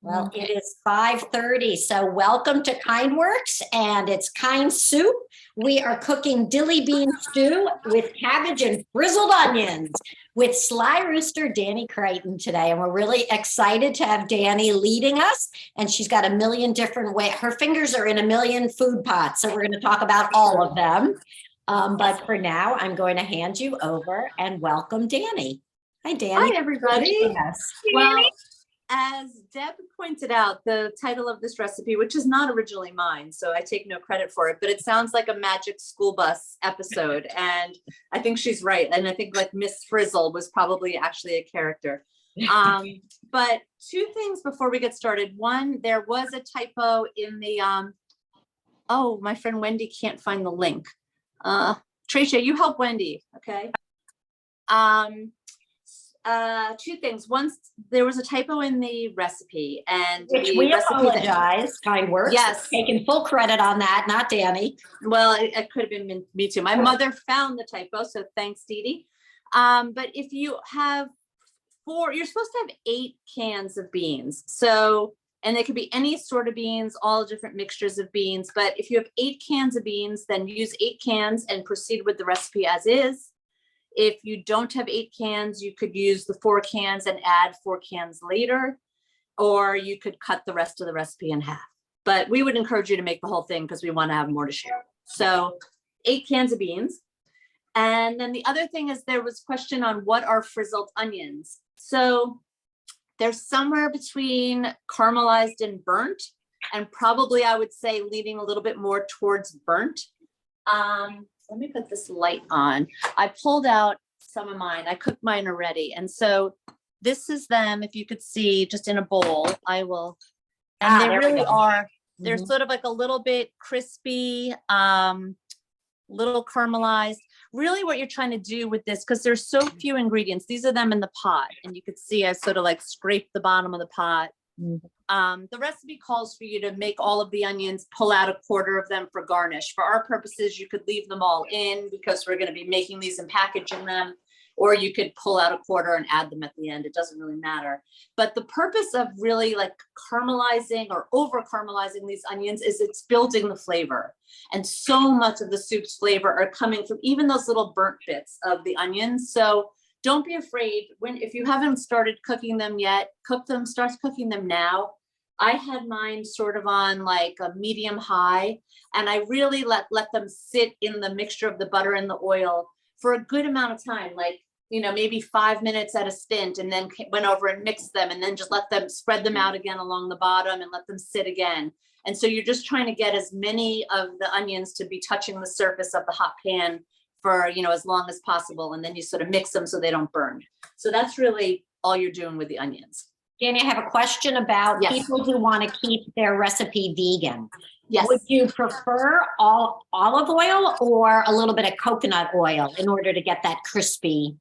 Well, it is 5:30, so welcome to KindWorks, and it's KindSoup. We are cooking dilly bean stew with cabbage and frizzled onions with SlyRooster Dani Crichton today, and we're really excited to have Dani leading us, and she's got a million different ways. Her fingers are in a million food pots, so we're going to talk about all of them. But for now, I'm going to hand you over and welcome Dani. Hi, Dani. Hi, everybody. Yes. Well, as Deb pointed out, the title of this recipe, which is not originally mine, so I take no credit for it, but it sounds like a magic school bus episode. And I think she's right. And I think like Miss Frizzled was probably actually a character. But two things before we get started. One, there was a typo in the, oh, my friend Wendy can't find the link. Tricia, you help Wendy, okay? Two things. Once there was a typo in the recipe, and which we apologize. KindWorks. Yes, taking full credit on that, not Dani. Well, it could have been me too. My mother found the typo, so thanks, Dee Dee. But if you have you're supposed to have 8 cans of beans. So, and they could be any sort of beans, all different mixtures of beans. But if you have 8 cans of beans, then use 8 cans and proceed with the recipe as is. If you don't have 8 cans, you could use the 4 cans and add 4 cans later, or you could cut the rest of the recipe in half. But we would encourage you to make the whole thing because we want to have more to share. So 8 cans of beans. And then the other thing is there was a question on what are frizzled onions. So they're somewhere between caramelized and burnt, and probably I would say leaning a little bit more towards burnt. Let me put this light on. I pulled out some of mine. I cooked mine already. And so this is them. If you could see just in a bowl, I will. And they really are, they're sort of like a little bit crispy, little caramelized. Really what you're trying to do with this, because there's so few ingredients. These are them in the pot. And you could see I sort of like scraped the bottom of the pot. The recipe calls for you to make all of the onions, pull out a quarter of them for garnish. For our purposes, you could leave them all in because we're going to be making these and packaging them, or you could pull out a quarter and add them at the end. It doesn't really matter. But the purpose of really like caramelizing or over caramelizing these onions is it's building the flavor. And so much of the soup's flavor are coming from even those little burnt bits of the onions. So don't be afraid if you haven't started cooking them yet, start cooking them now. I had mine sort of on like a medium high, and I really let them sit in the mixture of the butter and the oil for a good amount of time, like, you know, maybe 5 minutes at a stint, and then went over and mixed them, and then just let them spread them out again along the bottom and let them sit again. And so you're just trying to get as many of the onions to be touching the surface of the hot pan for, you know, as long as possible. And then you sort of mix them so they don't burn. So that's really all you're doing with the onions. Dani, I have a question about people who want to keep their recipe vegan. Yes. Would you prefer all olive oil or a little bit of coconut oil in order to get that crispy?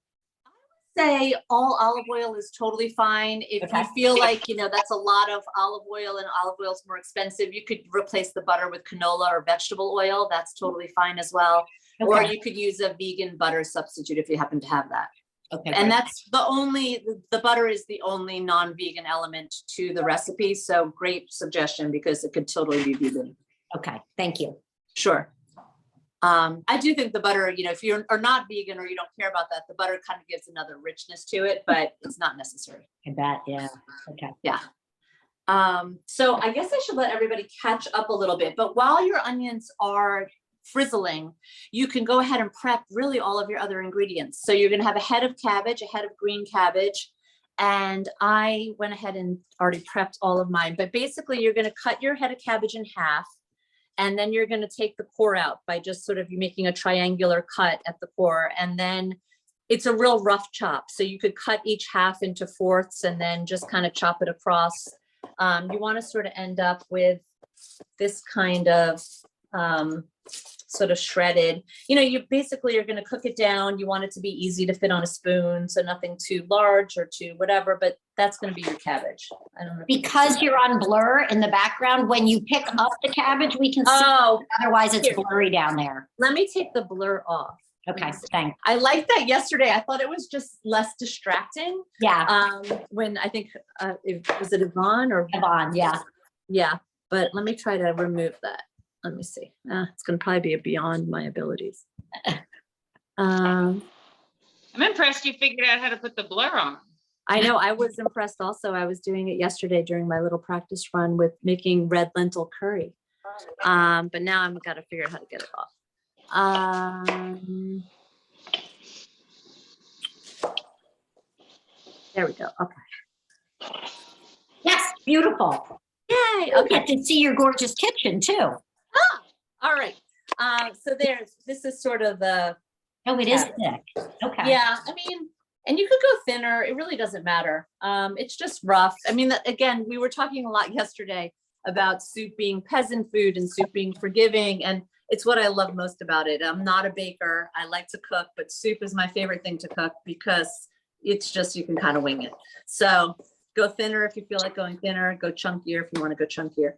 Say all olive oil is totally fine. If you feel like, you know, that's a lot of olive oil and olive oil is more expensive, you could replace the butter with canola or vegetable oil. That's totally fine as well. Or you could use a vegan butter substitute if you happen to have that. Okay. And that's the butter is the only non-vegan element to the recipe. So great suggestion because it could totally be vegan. Okay. Thank you. Sure. I do think the butter, you know, if you are not vegan or you don't care about that, the butter kind of gives another richness to it, but it's not necessary. I bet. Yeah. Okay. Yeah. So I guess I should let everybody catch up a little bit, but while your onions are frizzling, you can go ahead and prep really all of your other ingredients. So you're going to have a head of cabbage, a head of green cabbage, and I went ahead and already prepped all of mine. But basically, you're going to cut your head of cabbage in half, and then you're going to take the core out by just sort of making a triangular cut at the core, and then it's a real rough chop. So you could cut each half into fourths and then just kind of chop it across. You want to sort of end up with this kind of sort of shredded, you know, you basically are going to cook it down. You want it to be easy to fit on a spoon, so nothing too large or too whatever, but that's going to be your cabbage. I don't know. Because you're on blur in the background, when you pick up the cabbage, we can see it. Otherwise it's blurry down there. Let me take the blur off. Okay, thanks. I liked that yesterday. I thought it was just less distracting. Yeah, When I think, was it Yvonne or? Yvonne, yeah. Yeah, but let me try to remove that. Let me see. It's gonna probably be beyond my abilities. I'm impressed you figured out how to put the blur on. I know, I was impressed also. I was doing it yesterday during my little practice run with making red lentil curry. But now I've got to figure out how to get it off. There we go. Okay. Yes, beautiful. Yay. I Okay. get to see your gorgeous kitchen too. All right. So this is sort of the, Oh, it is thick. Okay. yeah, I mean, and you could go thinner. It really doesn't matter. It's just rough. I mean, again, we were talking a lot yesterday about soup being peasant food and soup being forgiving. And it's what I love most about it. I'm not a baker. I like to cook, but soup is my favorite thing to cook because it's just, you can kind of wing it. So go thinner if you feel like going thinner, go chunkier if you want to go chunkier.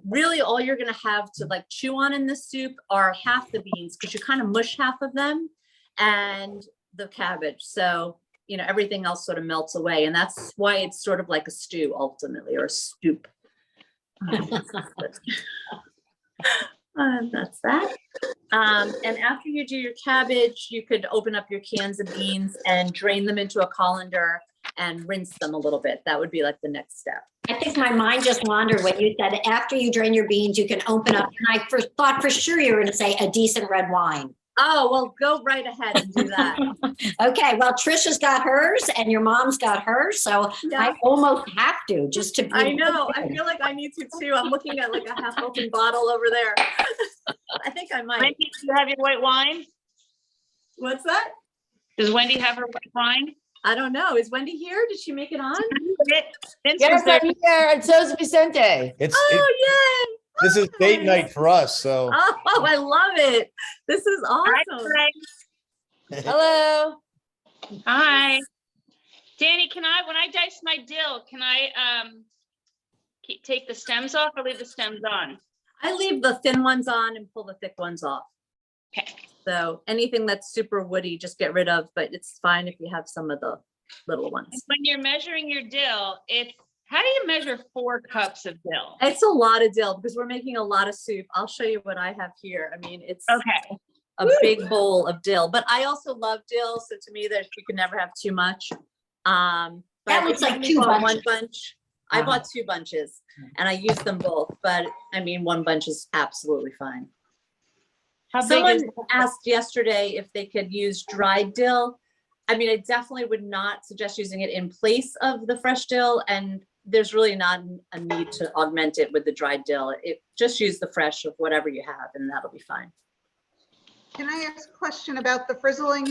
Really all you're going to have to like chew on in this soup are half the beans, because you kind of mush half of them, and the cabbage. So, you know, everything else sort of melts away. And that's why it's sort of like a stew ultimately, or a soup. That's that. And after you do your cabbage, you could open up your cans of beans and drain them into a colander and rinse them a little bit. That would be like the next step. I think my mind just wandered when you said after you drain your beans, you can open up. And I thought for sure you were going to say a decent red wine. Oh, well, go right ahead and do that. Okay, well, Trisha's got hers and your mom's got hers, so Yeah. I almost have to just to be. I know. I feel like I need to too. I'm looking at like a half open bottle over there. I think I might. Wendy, do you have your white wine? What's that? Does Wendy have her white wine? I don't know. Is Wendy here? Did she make it on? Vince Yes, was there. I'm here, and so is Vicente. Oh, yay. This is date night for us, so. Oh, I love it. This is Hi, awesome. Greg. Hello. Hi. Dani, when I dice my dill, can I take the stems off or leave the stems on? I leave the thin ones on and pull the thick ones off. Okay. So anything that's super woody, just get rid of, but it's fine if you have some of the little ones. When you're measuring your dill, how do you measure 4 cups of dill? It's a lot of dill because we're making a lot of soup. I'll show you what I have here. I mean, it's Okay. a big bowl of dill, but I also love dill. So to me, that you can never have too much. That But looks if like you 2 bought bunches. one bunch. I bought 2 bunches and I used them both, but I mean, 1 bunch is absolutely fine. How big Someone is asked yesterday if they could use dried dill. I mean, I definitely would not suggest using it in place of the fresh dill, and there's really not a need to augment it with the dried dill. Just use the fresh of whatever you have, and that'll be fine. Can I ask a question about the frizzling?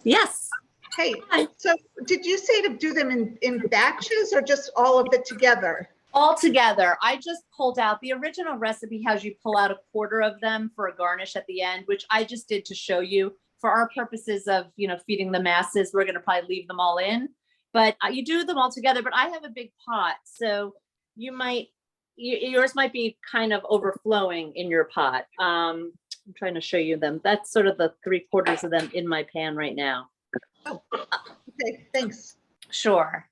Yes. Hey, Hi. so did you say to do them in batches or just all of it together? All together. I just pulled out the original recipe has you pull out 1/4 of them for a garnish at the end, which I just did to show you. For our purposes of, you know, feeding the masses, we're going to probably leave them all in, but you do them all together. But I have a big pot, so yours might be kind of overflowing in your pot. I'm trying to show you them. That's sort of the 3/4 of them in my pan right now. Oh, okay, thanks. Sure.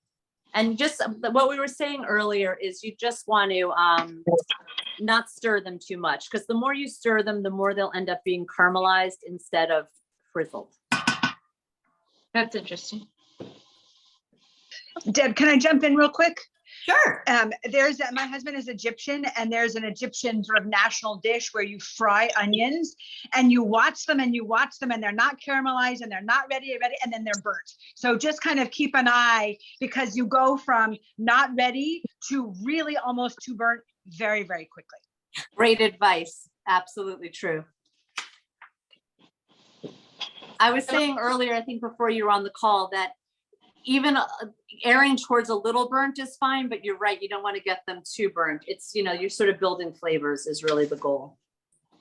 And just what we were saying earlier is you just want to not stir them too much, because the more you stir them, the more they'll end up being caramelized instead of frizzled. That's interesting. Deb, can I jump in real quick? Sure. My husband is Egyptian, and there's an Egyptian sort of national dish where you fry onions and you watch them and they're not caramelized and they're not ready, and then they're burnt. So just kind of keep an eye, because you go from not ready to really almost too burnt very, very quickly. Great advice. Absolutely true. I was saying earlier, I think before you were on the call, that even airing towards a little burnt is fine, but you're right. You don't want to get them too burnt. It's, you know, you're sort of building flavors is really the goal.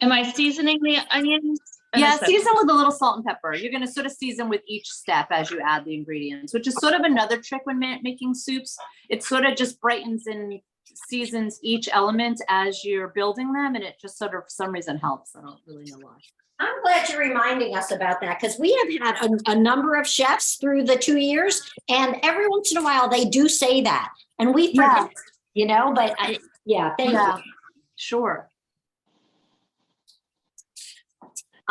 Am I seasoning the onions? Yeah, season with a little salt and pepper. You're going to sort of season with each step as you add the ingredients, which is sort of another trick when making soups. It sort of just brightens and seasons each element as you're building them, and it just sort of for some reason helps. I don't really know why. I'm glad you're reminding us about that because we have had a number of chefs through the 2 years, and every once in a while they do say that, and we forget, but thank you. Sure.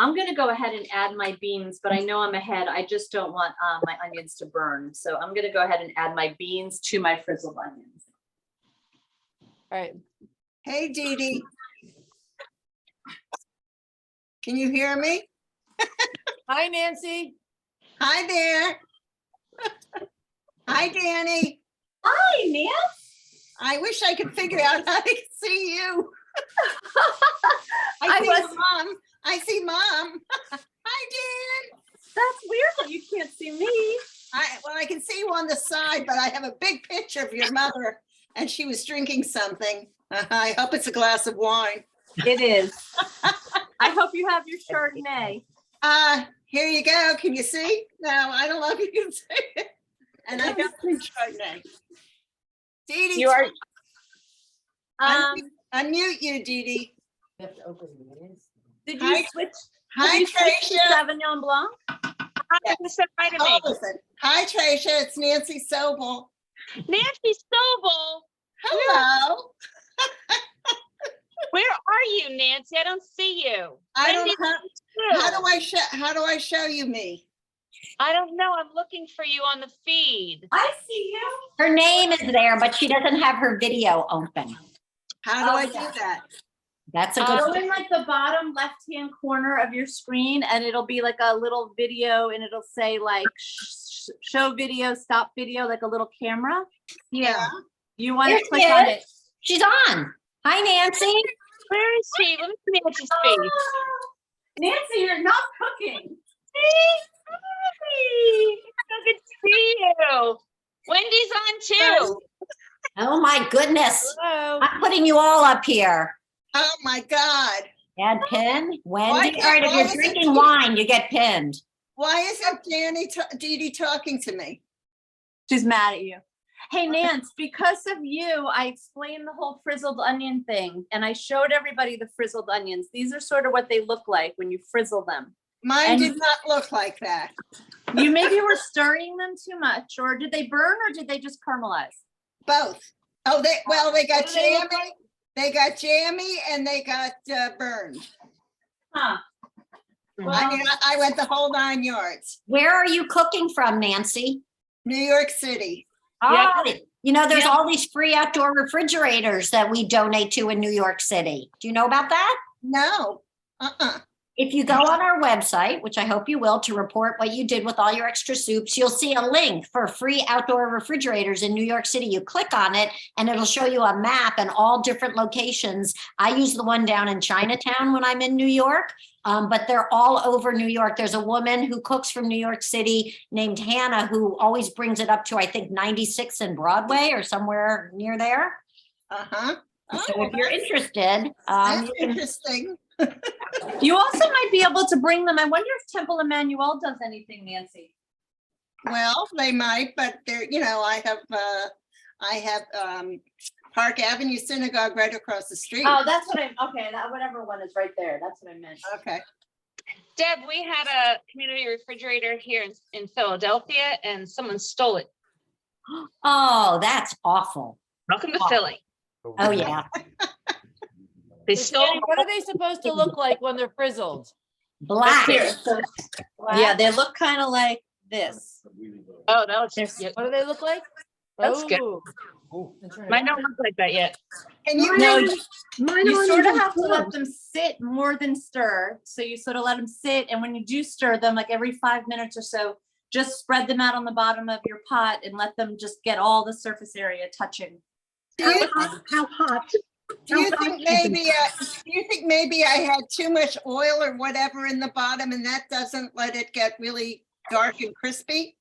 I'm gonna go ahead and add my beans, but I know I'm ahead. I just don't want my onions to burn. So I'm gonna go ahead and add my beans to my frizzled onions. All right. Hey, Dee Dee. Can you hear me? Hi, Nancy. Hi there. Hi, Dani. Hi, Nan. I wish I could figure out how to see you. I see was- Mom. I see Mom. Hi, Dan. That's weird that you can't see me. I can see you on the side, but I have a big picture of your mother, and she was drinking something. I hope it's a glass of wine. It is. I hope you have your Chardonnay. Here you go. Can you see? No, I don't know if you can see it. And I got some Chardonnay. Dee Dee, You are. unmute you, Dee Dee. You have to open it. Did Hi. you switch? Hi, Did you switch to Tricia. Sauvignon Blanc? Hi, you said hi to me. Listen. Hi, Tricia. It's Nancy Sobel. Nancy Sobel, Hello. where are you, Nancy? I don't see you. I don't Wendy's have, too. how do I show you me? I don't know. I'm looking for you on the feed. I see you. Her name is there, but she doesn't have her video open. How do Oh, I yeah. do that? That's a Go good. in like the bottom left-hand corner of your screen, and it'll be like a little video, and it'll say like show video, stop video, like a little camera. Yeah. You want There to she click on is. it. She's on. Hi, Nancy. Where is she? Let me see Nancy's face. Nancy, you're not cooking. Hey, so good to see you. Wendy's on too. Oh my goodness. Hello. I'm putting you all up here. Oh, my God. Add pin, Why Wendy. can't- All right, if why you're is it drinking cute? wine, you get pinned. Why isn't Dee Dee talking to me? She's mad at you. Hey, Nance, because of you, I explained the whole frizzled onion thing, and I showed everybody the frizzled onions. These are sort of what they look like when you frizzle them. Mine And- did not look like that. You maybe were stirring them too much, or did they burn, or did they just caramelize? Both. Oh, they got What do they look jammy. They got jammy and they got burned. Huh. I mean, I went the whole 9 yards. Where are you cooking from, Nancy? New York City. Yeah. Oh, there's Yeah. all these free outdoor refrigerators that we donate to in New York City. Do you know about that? No. If you go on our website, which I hope you will, to report what you did with all your extra soups, you'll see a link for free outdoor refrigerators in New York City. You click on it and it'll show you a map and all different locations. I use the one down in Chinatown when I'm in New York, but they're all over New York. There's a woman who cooks from New York City named Hannah who always brings it up to, I think, 96 and Broadway or somewhere near there. Uh-huh. So if you're interested, That's you can. interesting. You also might be able to bring them. I wonder if Temple Emmanuel does anything, Nancy. Well, they might, but there, I have Park Avenue Synagogue right across the street. Oh, that's what okay, that whatever one is right there. That's what I meant. Okay. Deb, we had a community refrigerator here in Philadelphia and someone stole it. Oh, that's awful. Welcome to Oh. Philly. Oh, yeah. They So stole. Jenny, what are they supposed to look like when they're frizzled? Black. Here, so- yeah, they look kind of like this. Oh, no, it's There's- yeah, What do they look like? That's good. Oh. mine don't look like that yet. Can you? No, Mine you aren't sort of even have to let close. them sit more than stir. So you sort of let them sit, and when you do stir them, like every 5 minutes or so, just spread them out on the bottom of your pot and let them just get all the surface area touching. Do you, How hot? do you think maybe I had too much oil or whatever in the bottom and that doesn't let it get really dark and crispy?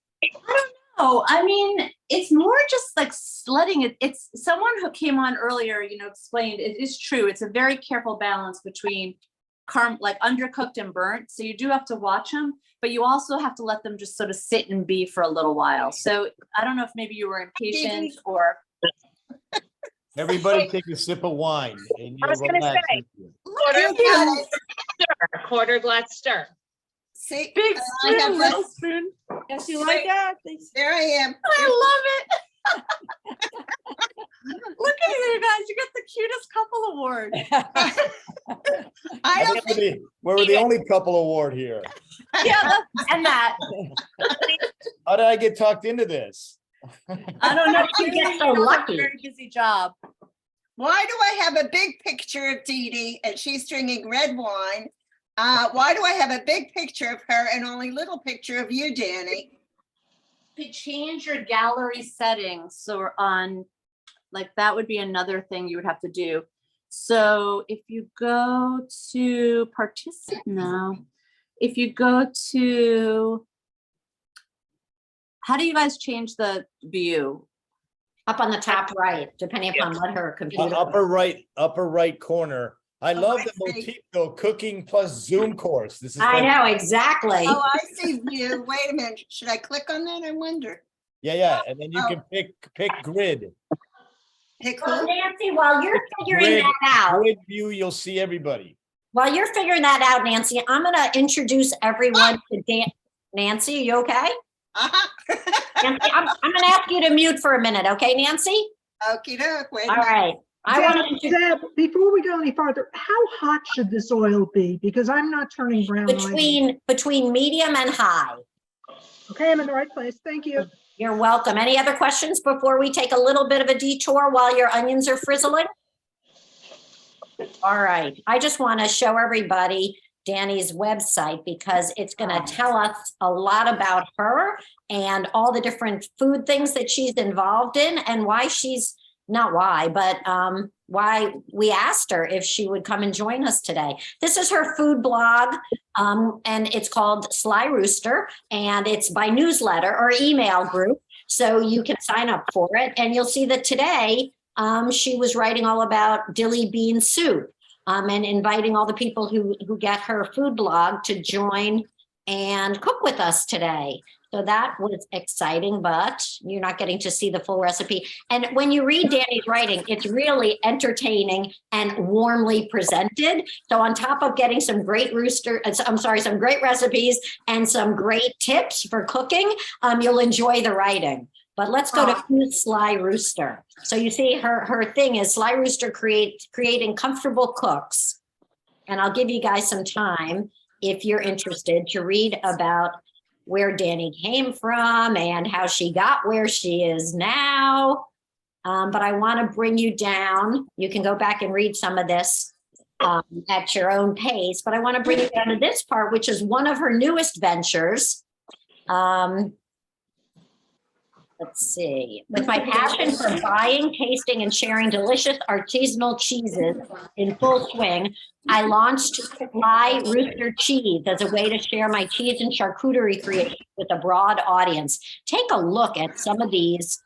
Oh, I mean, it's more just like letting it, it's someone who came on earlier, explained it is true. It's a very careful balance between like undercooked and burnt. So you do have to watch them, but you also have to let them just sort of sit and be for a little while. So I don't know if maybe you were impatient or. Everybody take a sip of wine and I was you'll gonna relax. say. You got it. Quarter glass stir. See, Big I have spoon, that- little spoon. Yes, you like that? there I am. I love it. Look at you guys. You got the cutest couple award. I don't think, We're the only couple award here. Yeah, and that. How did I get tucked into this? I don't know. You get so lucky. Very busy job. why do I have a big picture of Dee Dee and she's drinking red wine? Why do I have a big picture of her and only little picture of you, Dani? Could change your gallery settings. So we're on, like, that would be another thing you would have to do. So if you go to participate now, if you go to, how do you guys change the view? Up on the top right, depending upon what her computer. Upper right corner. I Oh, love I the see. motif though, cooking plus Zoom course. This is I fantastic. know, exactly. Oh, I see view. Wait a minute. Should I click on that? I wonder. Yeah, and then you Oh. can pick grid. Pick Well, who? Nancy, while you're figuring Grid. that out, Grid view, you'll see everybody. while you're figuring that out, Nancy, I'm gonna introduce everyone to Dan. Nancy, are you okay? Nancy, I'm gonna ask you to mute for a minute, okay, Nancy? Okey doke. Wait a All minute. right. I want to Deb, before we go any farther, how hot should this oil be? Because I'm not turning brown. either. between medium and high. Okay, I'm in the right place. Thank you. You're welcome. Any other questions before we take a little bit of a detour while your onions are frizzling? All right. I just want to show everybody Dani's website because it's going to tell us a lot about her and all the different food things that she's involved in and why she's not why, but why we asked her if she would come and join us today. This is her food blog, and it's called SlyRooster, and it's by newsletter or email group. So you can sign up for it, and you'll see that today she was writing all about Dilly bean soup and inviting all the people who get her food blog to join and cook with us today. So that was exciting, but you're not getting to see the full recipe. And when you read Dani's writing, it's really entertaining and warmly presented. So on top of getting some great some great recipes and some great tips for cooking, you'll enjoy the writing. But let's go to SlyRooster. So you see her thing is SlyRooster creating comfortable cooks. And I'll give you guys some time if you're interested to read about where Dani came from and how she got where she is now. But I want to bring you down. You can go back and read some of this at your own pace, but I want to bring you down to this part, which is one of her newest ventures. Let's see. With my passion for buying, tasting, and sharing delicious artisanal cheeses in full swing, I launched SlyRooster Cheese as a way to share my cheese and charcuterie creations with a broad audience. Take a look at some of these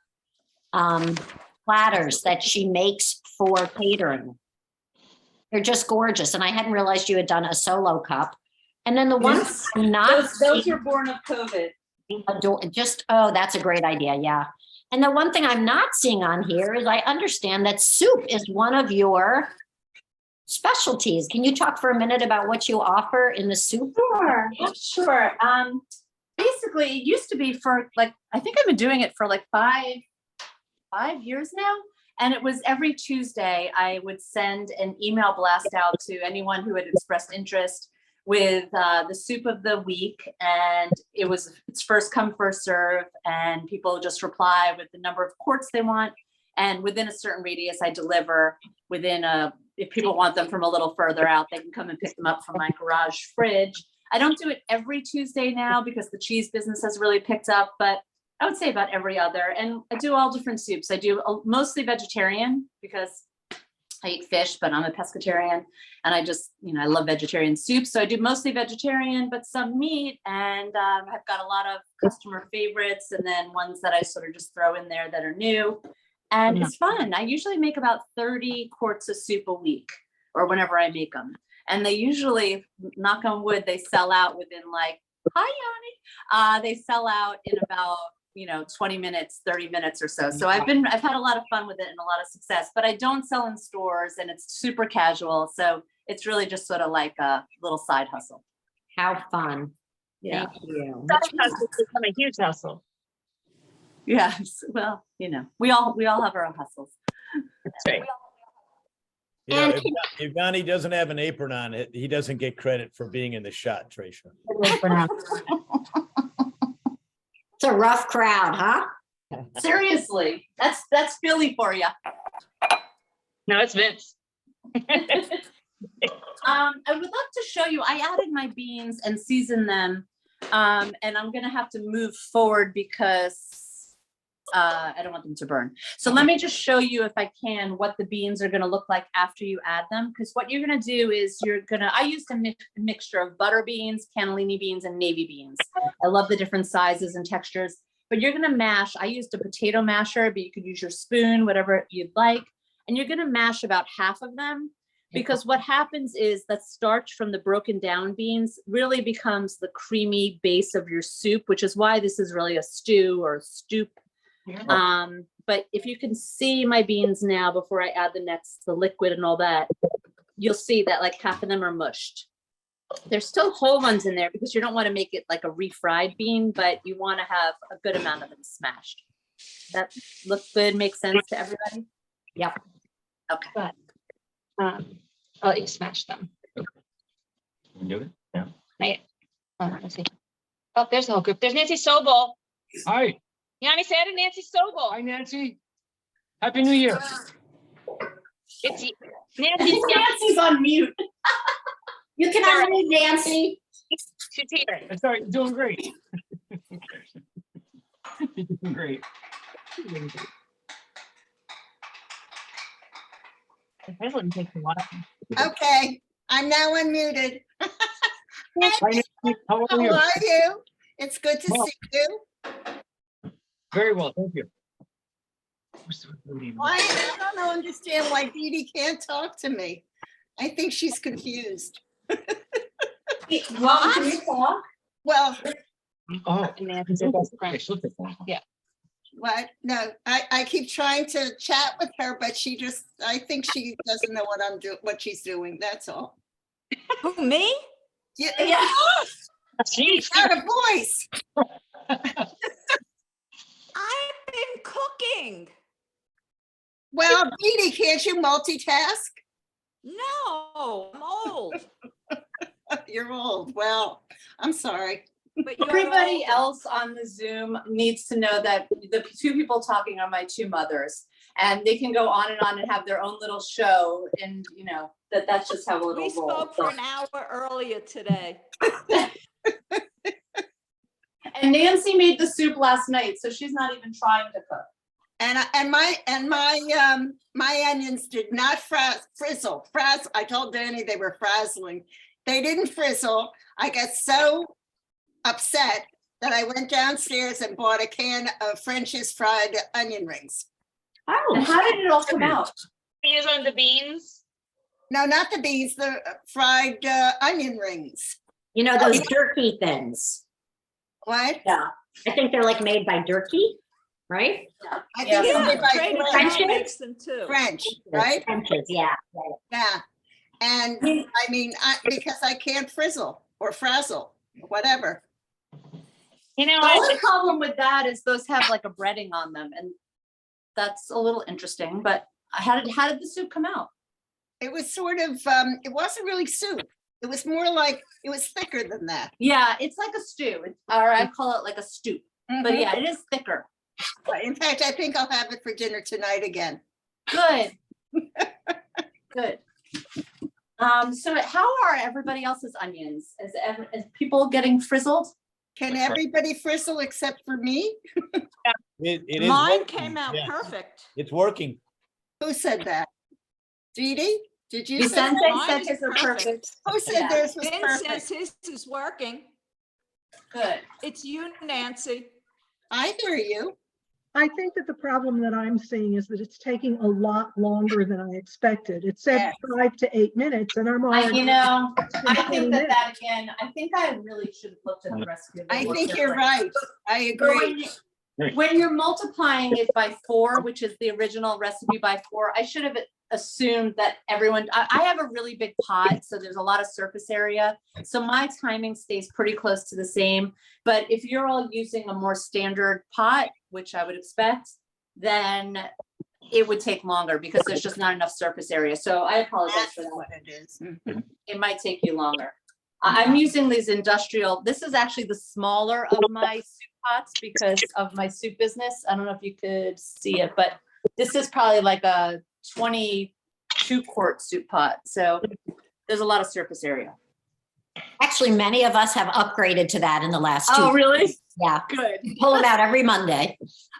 platters that she makes for catering. They're just gorgeous, and I hadn't realized you had done a solo cup. And then the ones I'm not Those were born of COVID. that's a great idea. Yeah. And the one thing I'm not seeing on here is I understand that soup is one of your specialties. Can you talk for a minute about what you offer in the soup? Sure. Basically, it used to be for like, I think I've been doing it for like five years now. And it was every Tuesday, I would send an email blast out to anyone who had expressed interest with the soup of the week, and it's first come, first serve, and people just reply with the number of quarts they want, and within a certain radius I deliver. If people want them from a little further out, they can come and pick them up from my garage fridge. I don't do it every Tuesday now because the cheese business has really picked up, but I would say about every other. And I do all different soups. I do mostly vegetarian because I eat fish, but I'm a pescatarian, and I just, I love vegetarian soup. So I do mostly vegetarian, but some meat, and I've got a lot of customer favorites and then ones that I sort of just throw in there that are new. And it's fun. I usually make about 30 quarts of soup a week or whenever I make them. And they usually, knock on wood, they sell out within like, hi, Yanni. They sell out in about 20 minutes, 30 minutes or so. So I've had a lot of fun with it and a lot of success, but I don't sell in stores and it's super casual. So it's really just sort of like a little side hustle. How fun. Yeah. Thank you. Side hustle has become a huge hustle. Yes. Well, we all have our own hustles. That's right. You know, And- if Donnie doesn't have an apron on, he doesn't get credit for being in the shot, Tricia. It's a rough crowd, huh? Seriously, that's Philly for you. No, it's Vince. I would love to show you, I added my beans and seasoned them. And I'm gonna have to move forward because I don't want them to burn. So let me just show you, if I can, what the beans are gonna look like after you add them. Because what you're gonna do is I used a mixture of butter beans, cannellini beans, and navy beans. I love the different sizes and textures, but you're gonna mash. I used a potato masher, but you could use your spoon, whatever you'd like. And you're gonna mash about half of them, because what happens is that starch from the broken down beans really becomes the creamy base of your soup, which is why this is really a stew or a stoop. But if you can see my beans now, before I add the liquid and all that, you'll see that like half of them are mushed. There's still whole ones in there because you don't want to make it like a refried bean, but you want to have a good amount of them smashed. That looks good, makes sense to everybody? Yep. Okay. I'll let you smash them. Do it? Yeah. Let's see. Oh, there's the whole group. There's Nancy Sobel. Hi, Yanni, say hi to Nancy Sobel. hi Nancy. Happy New Year. It's Nancy. Nancy's on mute. You can unmute Nancy. She's here. That's all right, you're doing great. You're doing great. Frizzled takes a while. Okay, I'm now unmuted. Hi, Nancy. How How are you? are you? It's good to Well. see you. Very well, thank you. Why, I don't understand why Dee Dee can't talk to me. I think she's confused. Well, can you talk? Well, Oh. And Nancy's her best friend. Okay, look at that. what? No, I keep trying to chat with her, but I think she doesn't know what she's doing. That's all. Who, me? Yeah, She's got a voice. I've been cooking. Well, Dee Dee, can't you multitask? No, I'm old. You're old. Well, I'm sorry. But you're Everybody older. else on the Zoom needs to know that the two people talking are my two mothers, and they can go on and have their own little show, and that's just how it'll We roll. spoke for an hour earlier today. And Nancy made the soup last night, so she's not even trying to cook. And my onions did not frizzle. I told Dani they were frazzling. They didn't frizzle. I got so upset that I went downstairs and bought a can of French's fried onion rings. And how did it all come out? use on the beans. No, not the beans, the fried onion rings. You know, those jerky things. What? Yeah. I think they're like made by jerky, right? I think Yeah, it's made by Trader French. Joe's makes them too. French, right? French's, yeah. Yeah. And I mean, because I can't frizzle or frazzle, whatever. You know, The only problem with that is those have like a breading on them, and that's a little interesting. But how did the soup come out? It was sort of, it wasn't really soup. It was more like, it was thicker than that. Yeah, it's like a stew, or I call it like a stew. But yeah, it is thicker. In fact, I think I'll have it for dinner tonight again. Good. Good. So how are everybody else's onions? Is people getting frizzled? Can everybody frizzle except for me? It is. Mine working, came out yeah. perfect. It's working. Who said that? Dee Dee? Did you say Vicente that? Mine said is his are perfect. perfect. Who said theirs was Vin perfect? says his is working. Good. It's you, Nancy. I hear you. I think that the problem that I'm seeing is that it's taking a lot longer than I expected. It said Yes. 5 to 8 minutes and I'm already. I think that again, I think I really should have looked at the recipe. I think you're right. I agree. When you're multiplying it by 4, which is the original recipe by 4, I should have assumed that everyone, I have a really big pot, so there's a lot of surface area. So my timing stays pretty close to the same. But if you're all using a more standard pot, which I would expect, then it would take longer because there's just not enough surface area. So I apologize for That's that. what it is. It might take you longer. I'm using these industrial, this is actually the smaller of my soup pots because of my soup business. I don't know if you could see it, but this is probably like a 22-quart soup pot. So there's a lot of surface area. Actually, many of us have upgraded to that in the last 2 Oh, really? Yeah, Good. pull them out every Monday.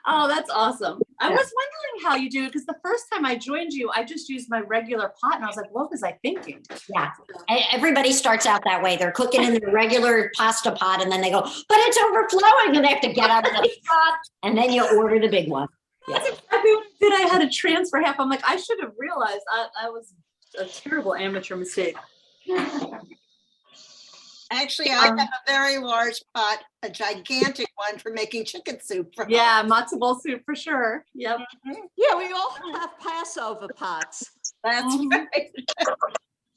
Oh, that's awesome. I was wondering how you do it because the first time I joined you, I just used my regular pot and I was like, what was I thinking? Yeah, everybody starts out that way. They're cooking in their regular pasta pot and then they go, but it's overflowing, and they have to get out of the pot, and then you order the big one. That's exactly what I did. I had to transfer half. I'm like, I should have realized I was a terrible amateur mistake. Actually, I have a very large pot, a gigantic one for making chicken soup. From. Yeah, matzo ball soup for sure. Yep. Yeah, we all have Passover pots. That's right.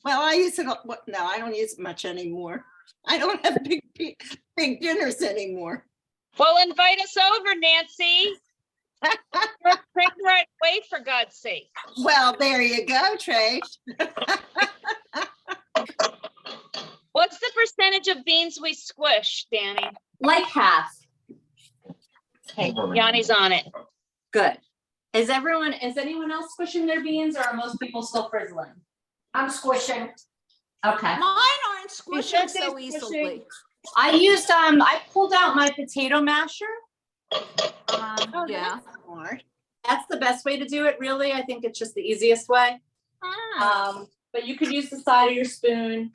Well, I use it. No, I don't use it much anymore. I don't have big dinners anymore. Well, invite us over, Nancy. Bring right away, for God's sake. Well, there you go, Trace. What's the percentage of beans we squish, Dani? Like half. Okay, Yanni's on it. Good. Is anyone else squishing their beans, or are most people still frizzling? I'm squishing. Okay. Mine aren't squishing should say so squishing. easily. I used I pulled out my potato masher. Oh, yeah. Smart. That's the best way to do it, really. I think it's just the easiest way. But you could use the side of your spoon.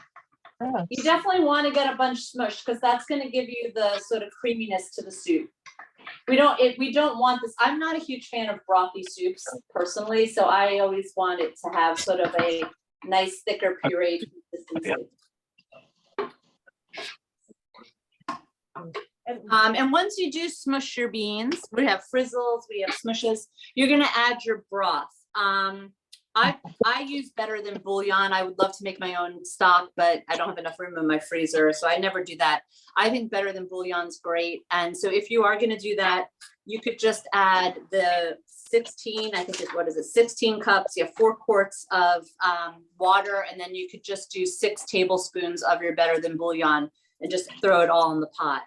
You definitely want to get a bunch smushed because that's going to give you the sort of creaminess to the soup. We don't want this. I'm not a huge fan of brothy soups personally, so I always want it to have sort of a nice thicker pureed consistency. And once you do smush your beans, we have frizzles, we have smushes, you're going to add your broth. I use Better Than bouillon. I would love to make my own stock, but I don't have enough room in my freezer, so I never do that. I think Better Than bouillon's great. And so if you are going to do that, you could just add the 16 cups. You have 4 quarts of water, and then you could just do 6 tablespoons of your Better Than bouillon and just throw it all in the pot.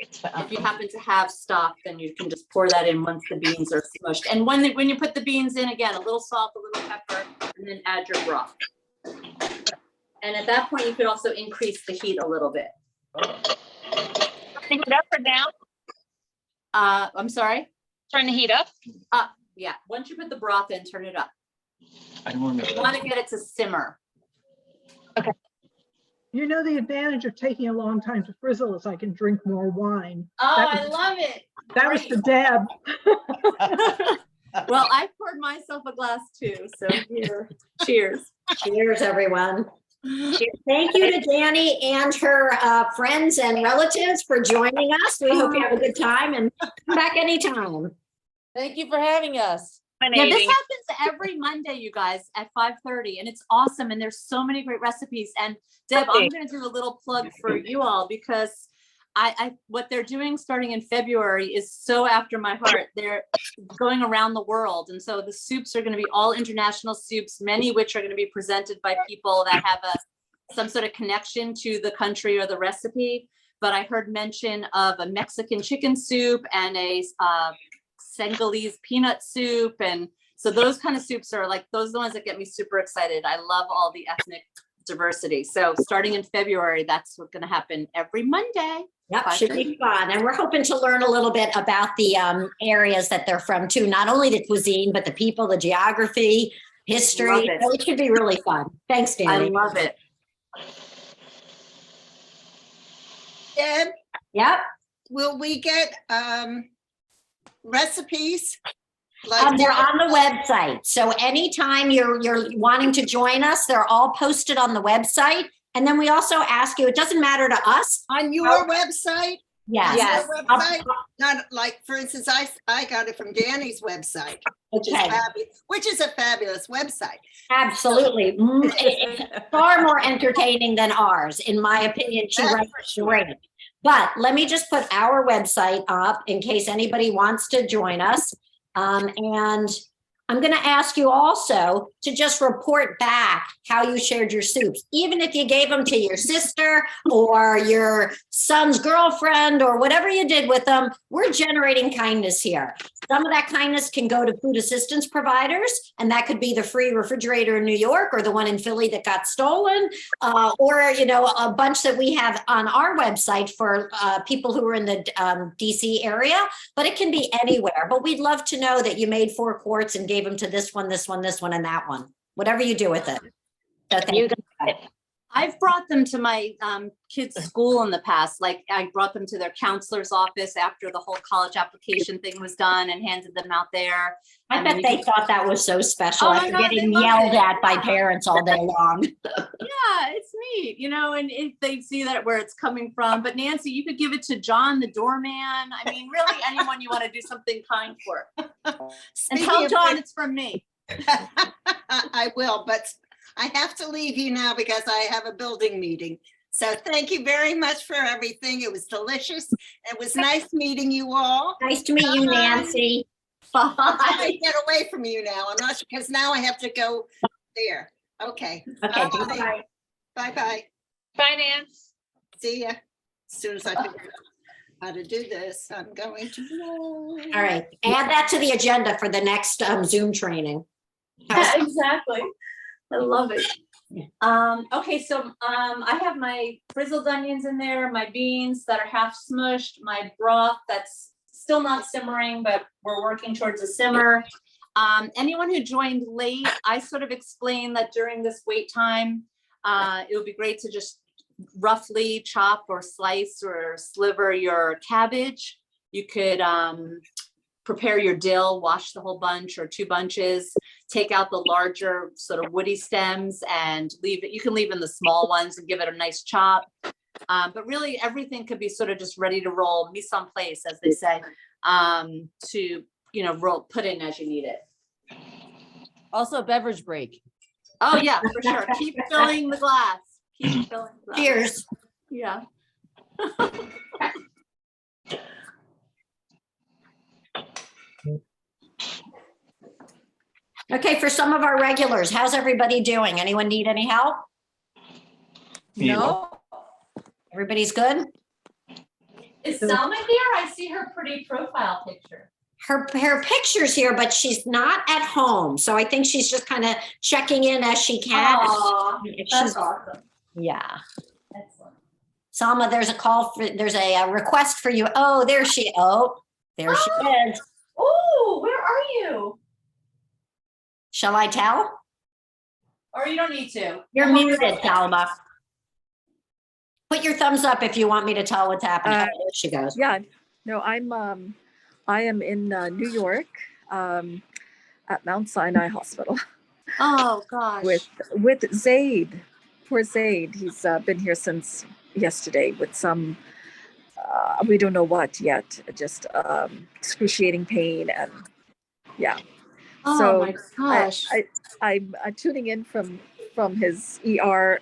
If you happen to have stock, then you can just pour that in once the beans are smushed. And when you put the beans in, again, a little salt, a little pepper, and then add your broth. And at that point, you could also increase the heat a little bit. Heat it up or down? I'm sorry? Turn the heat up? Yeah, once you put the broth in, turn it up. I don't want You want to get it to simmer. You know, the advantage of taking a long time to frizzle is I can drink more wine. Oh, That I love it. That was for Deb. Well, I poured myself a glass too, so here, cheers. Cheers, everyone. Thank you to Dani and her friends and relatives for joining us. We hope you have a good time and come back anytime. Thank you for having us. Yeah, this Dominating. happens every Monday, you guys, at 5:30, and it's awesome. And there's so many great recipes. And Deb, I'm going to do a little plug for you all because what they're doing starting in February is so after my heart. They're going around the world, and so the soups are going to be all international soups, many which are going to be presented by people that have some sort of connection to the country or the recipe. But I heard mention of a Mexican chicken soup and a Senegalese peanut soup, and so those kind of soups are those are the ones that get me super excited. I love all the ethnic diversity. So starting in February, that's what's going to happen every Monday. Yep, should be fun. And we're hoping to learn a little bit about the areas that they're from too. Not only the cuisine, but the people, the geography, history. Love it. So it should be really fun. Thanks, Dani. I love it. Deb, Yep. will we get recipes? They're on the website. So anytime you're wanting to join us, they're all posted on the website. And then we also ask you, it doesn't matter to us. On your website? Yes. Yes. Their website? Not like, for instance, I got it from Danny's website, Okay, which is a fabulous website. absolutely. It's far more entertaining than ours, in my opinion. She That's writes for sure. great. But let me just put our website up in case anybody wants to join us. And I'm going to ask you also to just report back how you shared your soups, even if you gave them to your sister or your son's girlfriend or whatever you did with them. We're generating kindness here. Some of that kindness can go to food assistance providers, and that could be the free refrigerator in New York or the one in Philly that got stolen, or a bunch that we have on our website for people who are in the DC area. But it can be anywhere. But we'd love to know that you made 4 quarts and gave them to this one, and that one. Whatever you do with it. So thank you. I've brought them to my kids' school in the past. Like I brought them to their counselor's office after the whole college application thing was done and handed them out there. I bet they thought that was so special Oh my after God, getting they loved yelled it. at by parents all day long. Yeah, it's neat, and if they see that where it's coming from. But Nancy, you could give it to John, the doorman. I mean, really anyone you want to do something kind for. And Speaking tell of John which- it's from me. I will, but I have to leave you now because I have a building meeting. So thank you very much for everything. It was delicious. It was nice meeting you all. Nice to meet you, Nancy. I Bye. might get away from you now. I'm not sure, because now I have to go there. Okay. Okay, Bye. bye. Bye-bye. Finance. See ya. As soon as I figure out how to do this, I'm going to. All right, add that to the agenda for the next Zoom training. Yeah, exactly. I love it. Okay, so I have my frizzled onions in there, my beans that are half smushed, my broth that's still not simmering, but we're working towards a simmer. Anyone who joined late, I sort of explained that during this wait time, it would be great to just roughly chop or slice or sliver your cabbage. You could prepare your dill, wash the whole bunch or 2 bunches, take out the larger sort of woody stems and leave it. You can leave in the small ones and give it a nice chop. But really everything could be sort of just ready to roll, mise en place, as they say, to, put in as you need it. Also, beverage break. Oh yeah, for sure. Keep filling the glass. Keep filling the glass. Cheers. Yeah. Okay, for some of our regulars, how's everybody doing? Anyone need any help? No. Everybody's good? Is Selma here? I see her pretty profile picture. Her picture's here, but she's not at home. So I think she's just kind of checking in as she can. Aw, If that's she's- awesome. Yeah. Excellent. Salma, there's a request for you. Oh, there she is. Oh, where are you? Shall I tell? Or you don't need to. You're muted, Salma. Put your thumbs up if you want me to tell what's happening. Oh, there she goes. Yeah, no, I am in New York at Mount Sinai Hospital Oh gosh. with Zaid. Poor Zaid. He's been here since yesterday with some we don't know what yet. Just excruciating pain and yeah. Oh So my gosh. I'm tuning in from his ER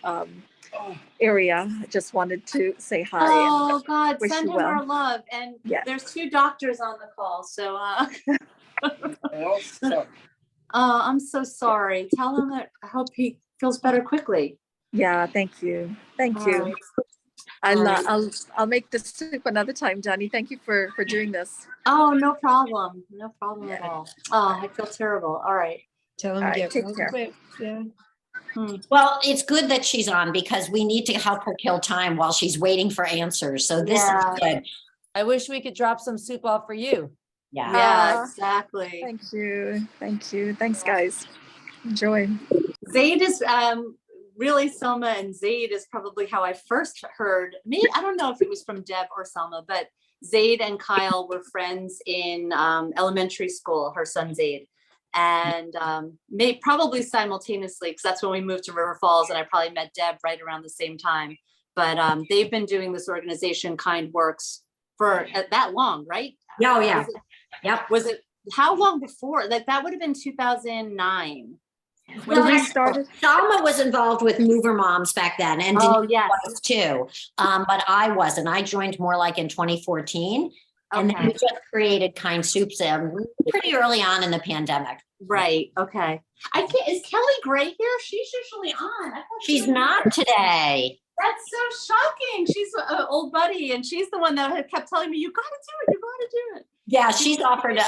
area. I just wanted to say hi. and Oh God, wish send you him our well. love. And Yeah. there's 2 doctors on the call. So oh, I'm so sorry. Tell him that I hope he feels better quickly. Yeah, thank you. Thank you. I'll make the soup another time, Dani. Thank you for doing this. Oh, no problem. No problem at all. Oh, I feel terrible. All right. Tell All him right, to get take well care. quick. Yeah. Well, it's good that she's on because we need to help her kill time while she's waiting for answers. So this Yeah. is good. I wish we could drop some soup off for you. Yeah. Yeah, exactly. Thank you. Thank you. Thanks, guys. Enjoy. Zaid is really Selma, and Zaid is probably how I first heard. Maybe I don't know if it was from Deb or Selma, but Zaid and Kyle were friends in elementary school. Her son Zaid, and probably simultaneously because that's when we moved to River Falls, and I probably met Deb right around the same time. But they've been doing this organization, Kind Works, for that long, right? Oh, yeah. Was it- Yep. Was it, how long before? Like, that would have been 2009. Well, we I- started- Salma was involved with Mover Moms back then, and Oh, Denise yes. was too. But I wasn't. I joined more like in 2014. And then we Okay, just created KindSoups pretty early on in the pandemic. right, okay. I can't, is Kelly Gray here? She's usually on. I thought she She's was- not today. That's so shocking. She's an old buddy, and she's the one that had kept telling me, you gotta do it, you gotta do it. Yeah, she's offered,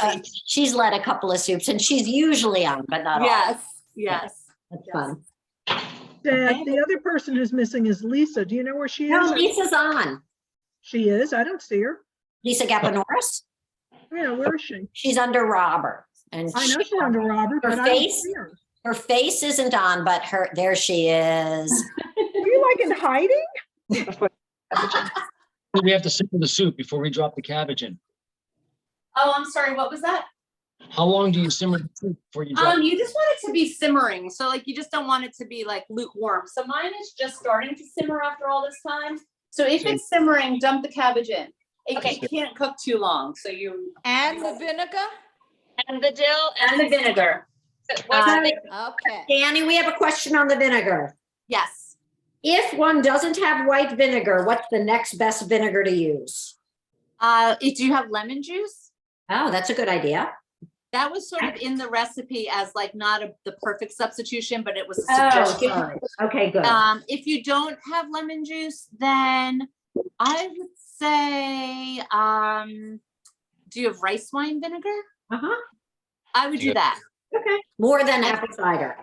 she's led a couple of soups and she's usually on, but not all. Yes, yes. That's yes. fun. The other person who's missing is Lisa. Do you know where she No, is? Lisa's on. She is? I don't see her. Lisa Gapanoris. Yeah, where is she? She's under Robert. And I know she's under Robert, her but I don't face- see her. her face isn't on, but there she is. Are you like in hiding? We have to simmer the soup before we drop the cabbage in. Oh, I'm sorry, what was that? How long do you simmer the soup before you drop? You just want it to be simmering. So like, you just don't want it to be like lukewarm. So mine is just starting to simmer after all this time. So if it's simmering, dump the cabbage in. It can't cook too long. So you. And the vinegar? And the dill And the vinegar. Okay. Dani, we have a question on the vinegar. Yes. If one doesn't have white vinegar, what's the next best vinegar to use? Do you have lemon juice? Oh, that's a good idea. That was sort of in the recipe as like not the perfect substitution, but it was a Oh, suggestion. sorry. Okay, good. If you don't have lemon juice, then I would say, do you have rice wine vinegar? Uh-huh. I would do Yeah. that. Okay. More than apple cider.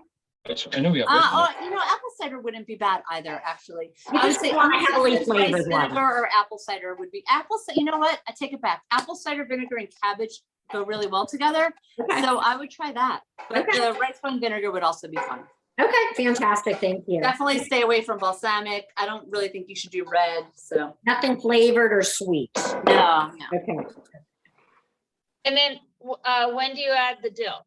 I know we have. Apple cider wouldn't be bad either, actually. You I would just say want a honestly, heavily rice flavored one. vinegar or apple cider would be you know what? I take it back. Apple cider vinegar and cabbage go really well together. Okay. So I would try that. But Okay. the rice wine vinegar would also be fun. Okay, fantastic. Thank you. Definitely stay away from balsamic. I don't really think you should do red. So Nothing flavored or sweet. no. Okay. And then, when do you add the dill?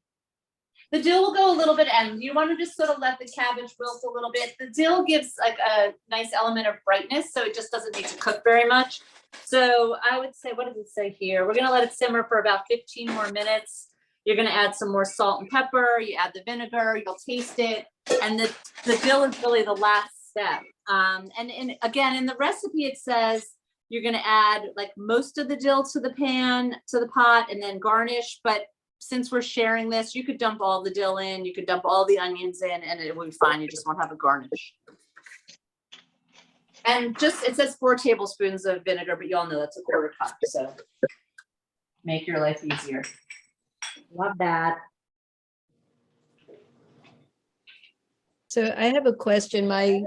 The dill will go a little bit, and you want to just sort of let the cabbage wilt a little bit. The dill gives like a nice element of brightness, so it just doesn't need to cook very much. So I would say, what does it say here? We're gonna let it simmer for about 15 more minutes. You're gonna add some more salt and pepper. You add the vinegar, you'll taste it, and the dill is really the last step. And again, in the recipe, it says you're gonna add like most of the dill to the pot, and then garnish. But since we're sharing this, you could dump all the dill in, you could dump all the onions in, and it will be fine. You just won't have a garnish. And it says 4 tablespoons of vinegar, but you all know that's a 1/4 cup. So make your life easier. Love that. So I have a question. My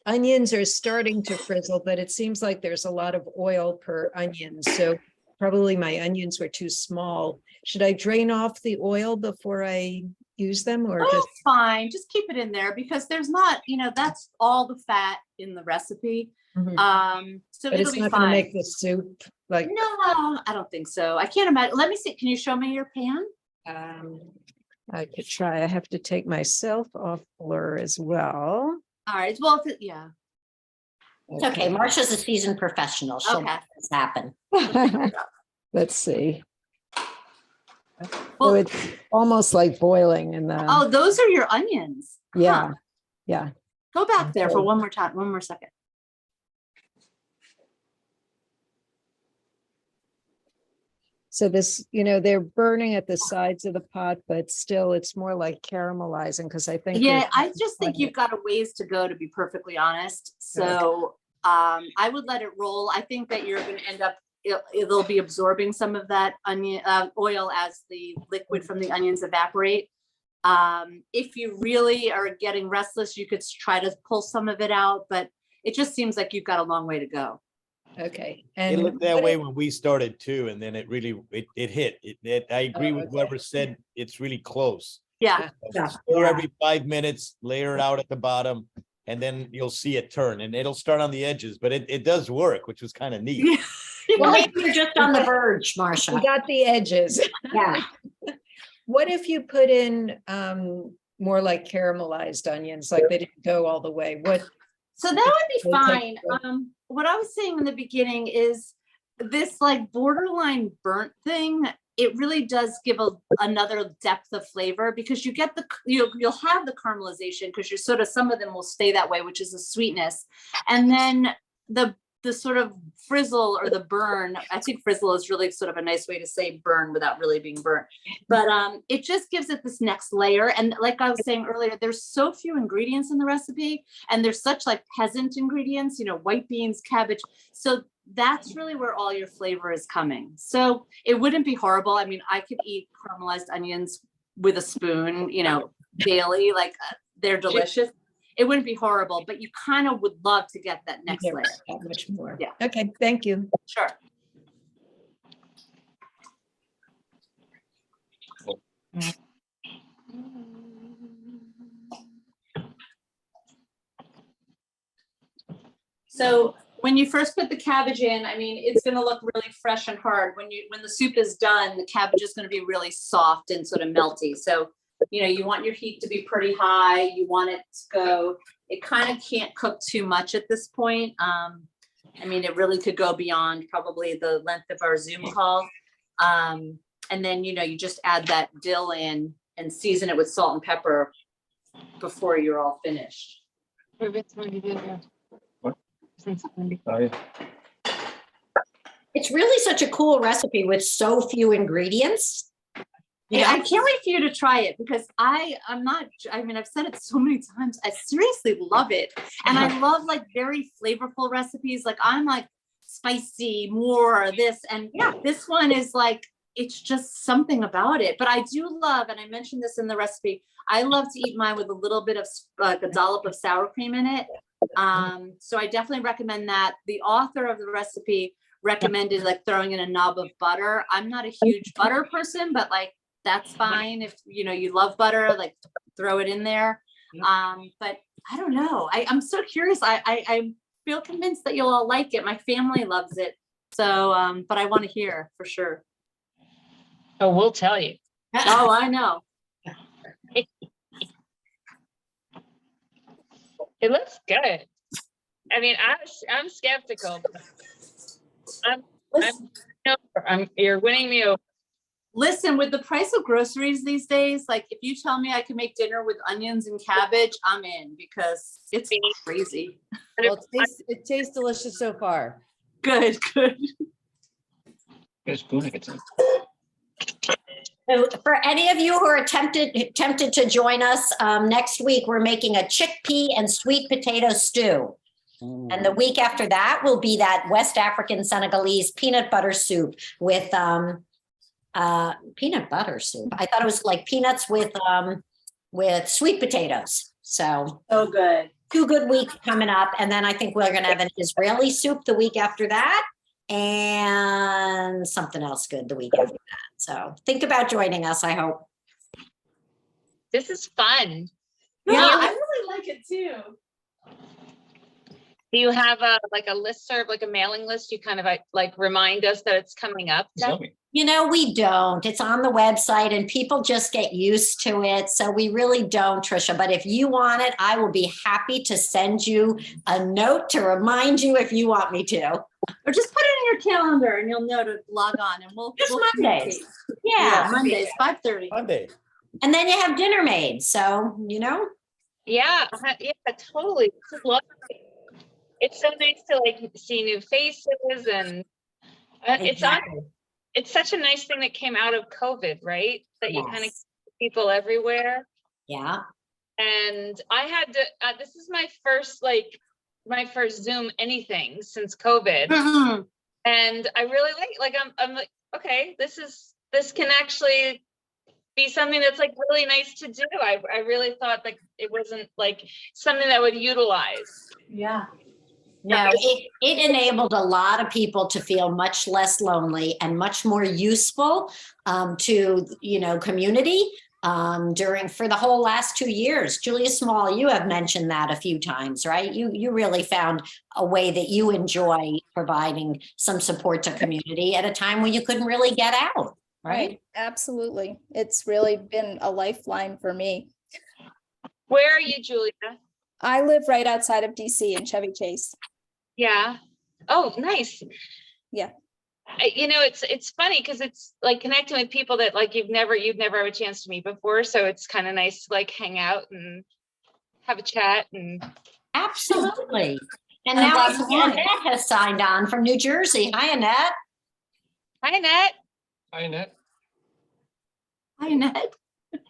onions are starting to frizzle, but it seems like there's a lot of oil per onion. So probably my onions were too small. Should I drain off the oil before I use them or Oh, just? fine. Just keep it in there because there's not, that's all the fat in the recipe. Mhm. So But it'll it's be not gonna fine. make the soup like, No, I don't think so. I can't imagine. Let me see. Can you show me your pan? I could try. I have to take myself off blur as well. All right. Well, yeah. It's okay. Marcia's a seasoned professional. She'll Okay. make this happen. Let's see. Well- So it's almost like boiling in the, Oh, those are your onions. yeah, yeah. Go back there for Okay. one more second. So this, they're burning at the sides of the pot, but still it's more like caramelizing because I think. Yeah, there's- I just think you've got a ways to go, to be perfectly honest. So I would let it roll. I think that you're going to end up, it'll be absorbing some of that onion oil as the liquid from the onions evaporate. If you really are getting restless, you could try to pull some of it out, but it just seems like you've got a long way to go. Okay. It And looked that what way when we started too, and then it really, it hit. I agree Oh, with okay. whoever said it's really close. Yeah. Yeah. Stir every 5 minutes, layer it out at the bottom, and then you'll see it turn, and it'll start on the edges, but it does work, which was kind of neat. Well, maybe you're just on the verge, we Marcia. got the edges. Yeah. What if you put in more like caramelized onions, like they didn't go all the way? What? So that would be We'll fine. take What I was saying in the beginning is this like borderline burnt thing, it really does give another depth of flavor, because you get you'll have the caramelization, because you're sort of, some of them will stay that way, which is the sweetness. And then the sort of frizzle or the burn, I think frizzle is really sort of a nice way to say burn without really being burnt. But it just gives it this next layer. And like I was saying earlier, there's so few ingredients in the recipe, and there's such like peasant ingredients, you know, white beans, cabbage. So that's really where all your flavor is coming. So it wouldn't be horrible. I mean, I could eat caramelized onions with a spoon, you know, daily, like they're delicious. It wouldn't be horrible, but you kind of would love to get that next layer. That much more. Yeah. Okay, thank you. Sure. So when you first put the cabbage in, I mean, it's going to look really fresh and hard. When the soup is done, the cabbage is going to be really soft and sort of melty. So, you know, you want your heat to be pretty high. You want it to go, it kind of can't cook too much at this point. I mean, it really could go beyond probably the length of our Zoom call. And then, you know, you just add that dill in and season it with salt and pepper before you're all finished. It's really such a cool recipe with so few ingredients. Yeah, I can't wait for you to try it, because I mean, I've said it so many times. I seriously love it. And I love like very flavorful recipes. Like I'm like spicy, more this, and this one is like, it's just something about it. But I do love, and I mentioned this in the recipe, I love to eat mine with a little bit of like a dollop of sour cream in it. So I definitely recommend that. The author of the recipe recommended like throwing in a knob of butter. I'm not a huge butter person, but like that's fine. If you know you love butter, like throw it in there. But I don't know. I'm so curious. I feel convinced that you'll all like it. My family loves it. So, but I want to hear for sure. Oh, we'll tell you. Oh, I know. It looks good. I mean, I'm skeptical. But you're winning me over. Listen, with the price of groceries these days, like if you tell me I can make dinner with onions and cabbage, I'm in, because it's crazy. Well, it tastes delicious so far. Good. So for any of you who are tempted to join us, next week, we're making a chickpea and sweet potato stew. And the week after that will be that West African Senegalese peanut butter soup with peanut butter soup. I thought it was like peanuts with sweet potatoes. So good. 2 good weeks coming up. And then I think we're going to have an Israeli soup the week after that, and something else good the week after that. So think about joining us, I hope. This is fun. Yeah, I really like it too. Do you have a listserv, like a mailing list? You kind of like remind us that it's coming up. You know, we don't. It's on the website and people just get used to it. So we really don't, Trisha. But if you want it, I will be happy to send you a note to remind you if you want me to. Or just put it in your calendar and you'll know to log on, and we'll Mondays. Yeah. Mondays, 5:30. Monday. And then you have dinner made. So, you know. Yeah, totally. It's so nice to like see new faces, and it's such a nice thing that came out of COVID, right? That you kind of people everywhere. Yeah. And I had to, this is my first Zoom anything since COVID. Mm-hmm. And I really I'm like, okay, this can actually be something that's like really nice to do. I really thought like it wasn't like something that I would utilize. Yeah. No, it enabled a lot of people to feel much less lonely and much more useful to, community for the whole last 2 years. Julia Small, you have mentioned that a few times, right? You really found a way that you enjoy providing some support to community at a time when you couldn't really get out, right? Absolutely. It's really been a lifeline for me. Where are you, Julia? I live right outside of DC in Chevy Chase. Yeah. Oh, nice. Yeah. it's funny because it's like connecting with people that like you've never had a chance to meet before. So it's kind of nice to like hang out and have a chat and. Absolutely. And now Annette has signed on from New Jersey. Hi, Annette. Hi, Annette. Hi, Annette. Hi, Annette.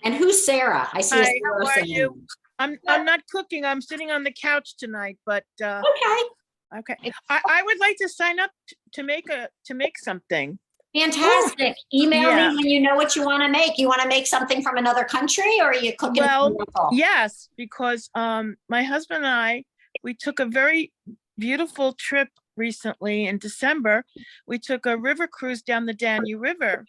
And who's Sarah? I see. Hi, how are you? I'm not cooking. I'm sitting on the couch tonight, but okay. I would like to sign up to make something. Fantastic. Email Yeah. me when you know what you want to make. You want to make something from another country, or are you cooking? Well, yes, because my husband and I, we took a very beautiful trip recently in December. We took a river cruise down the Danube River.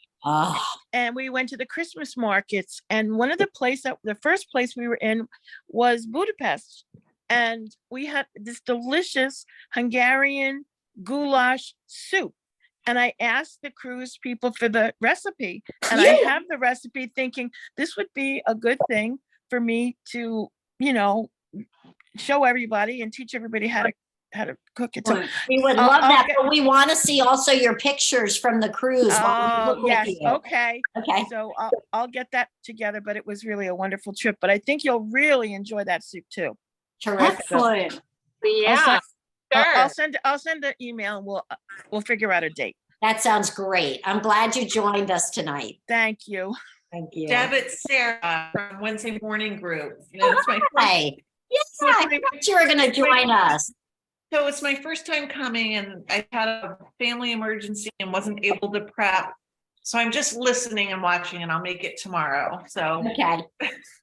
And we went to the Christmas markets, and the first place we were in was Budapest, and we had this delicious Hungarian goulash soup. And I asked the cruise people for the recipe, and I have the recipe thinking this would be a good thing for me to, show everybody and teach everybody how to cook it. So we would love that, but we want to see also your pictures from the cruise. Yes. Okay. So I'll get that together, but it was really a wonderful trip, but I think you'll really enjoy that soup too. Terrific. Excellent. Yeah. I'll send an email and we'll figure out a date. That sounds great. I'm glad you joined us tonight. Thank you. Thank you. Deb, it's Sarah from Wednesday Morning Group. It's my Hi. Yeah, I thought you were going to join us. So it's my first time coming, and I had a family emergency and wasn't able to prep. So I'm just listening and watching, and I'll make it tomorrow. So okay.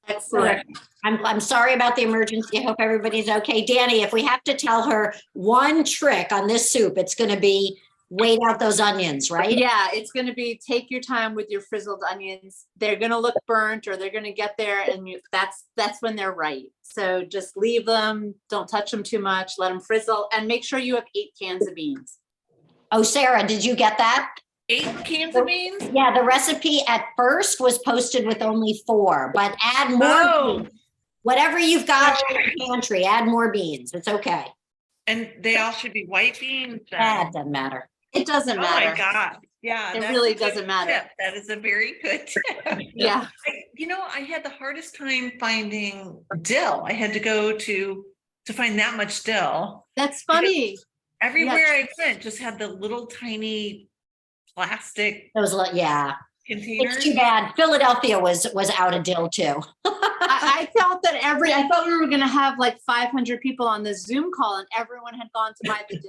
Excellent. I'm sorry about the emergency. I hope everybody's okay. Dani, if we have to tell her one trick on this soup, it's going to be wait out those onions, right? Yeah, it's going to be take your time with your frizzled onions. They're going to look burnt, or they're going to get there, and that's when they're right. So just leave them, don't touch them too much, let them frizzle, and make sure you have 8 cans of beans. Oh, Sarah, did you get that? 8 cans of beans? Yeah, the recipe at first was posted with only 4, but add more beans. Whatever you've got in your pantry, add more beans. It's okay. And they all should be white beans? That doesn't matter. It doesn't matter. Oh my God. Yeah. It that's really a good doesn't matter. tip. That is a very good tip. Yeah. I had the hardest time finding dill. I had to go to find that much dill. That's funny. Everywhere I went just had the little tiny plastic. Those, yeah. Containers. It's too bad. Philadelphia was out of dill too. I felt that I thought we were going to have like 500 people on the Zoom call, and everyone had gone to buy the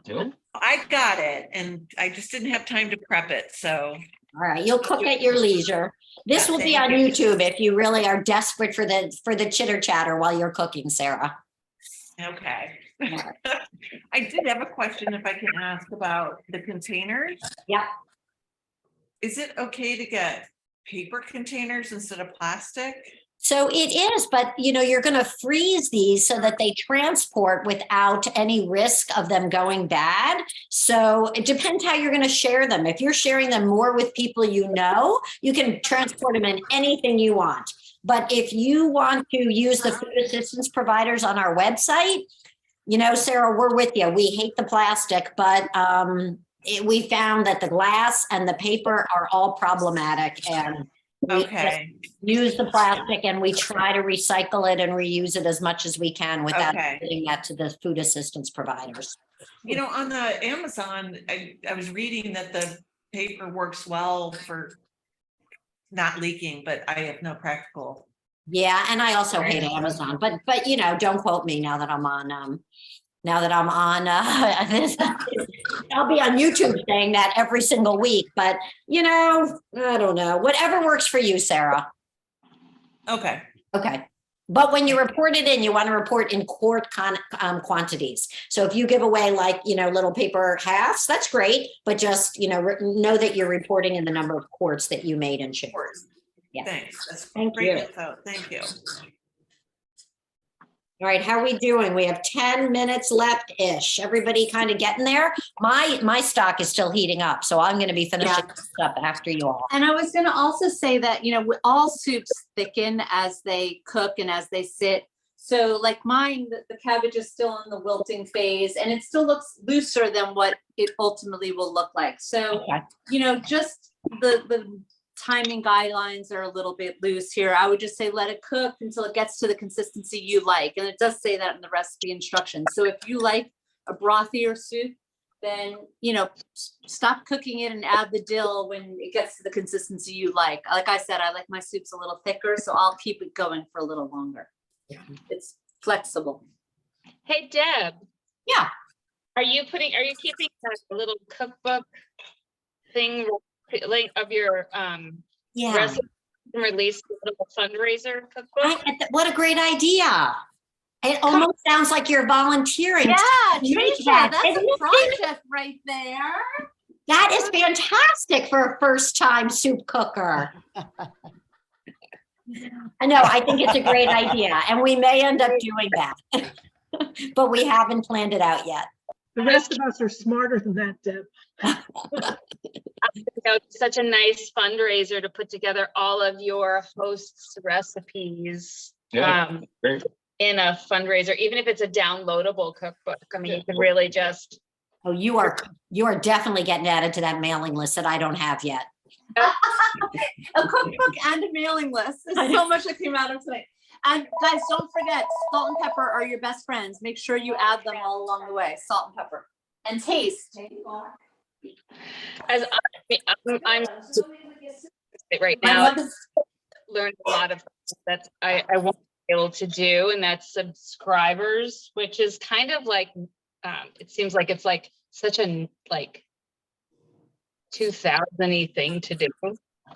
dill. I got it, and I just didn't have time to prep it. So, all right, you'll cook at your leisure. This will be on YouTube if you really are desperate for the chitter chatter while you're cooking, Sarah. Okay. I did have a question, if I can ask, about the containers. Yeah. Is it okay to get paper containers instead of plastic? So it is, but you're going to freeze these so that they transport without any risk of them going bad. So it depends how you're going to share them. If you're sharing them more with people you can transport them in anything you want. But if you want to use the food assistance providers on our website, Sarah, we're with you. We hate the plastic, but we found that the glass and the paper are all problematic, and we use the plastic, and we try to recycle it and reuse it as much as we can without giving that to the food assistance providers. On the Amazon, I was reading that the paper works well for not leaking, but I have no practical. Yeah, and I also hate Amazon, but don't quote me now that I'm on this. I'll be on YouTube saying that every single week, but I don't know. Whatever works for you, Sarah. Okay. But when you report it in, you want to report in quart quantities. So if you give away little paper halves, that's great. But just, know that you're reporting in the number of quarts that you made and shipped. Yeah. Thanks. That's Thank great you. info. Thank you. All right, how are we doing? We have 10 minutes left-ish. Everybody kind of getting there? My stock is still heating up, so I'm going to be finishing this up after you all. And I was going to also say that, all soups thicken as they cook and as they sit. So like mine, the cabbage is still in the wilting phase and it still looks looser than what it ultimately will look like. So, just the timing guidelines are a little bit loose here. I would just say let it cook until it gets to the consistency you like. And it does say that in the recipe instructions. So if you like a brothier soup, then, stop cooking it and add the dill when it gets to the consistency you like. Like I said, I like my soups a little thicker, so I'll keep it going for a little longer. It's flexible. Hey, Deb. Yeah. Are you keeping a little cookbook thing like of your recipe release a little fundraiser cookbook? What a great idea. It almost sounds like you're volunteering. Yeah, to make Tricia, that. that's Isn't a it? project right there. That is fantastic for a first-time soup cooker. I know, I think it's a great idea, and we may end up doing that. But we haven't planned it out yet. The rest of us are smarter than that, Deb. It's such a nice fundraiser to put together all of your hosts' recipes. Yeah, great. In a fundraiser, even if it's a downloadable cookbook. I mean, you can really just. Oh, you are definitely getting added to that mailing list that I don't have yet. A cookbook and a mailing list. There's so much that came out of tonight. And guys, don't forget, salt and pepper are your best friends. Make sure you add them all along the way. Salt and pepper. And taste. As I'm right now, learned a lot of that I won't be able to do, and that's subscribers, which is kind of like it seems like it's like such a 2000-y thing to do,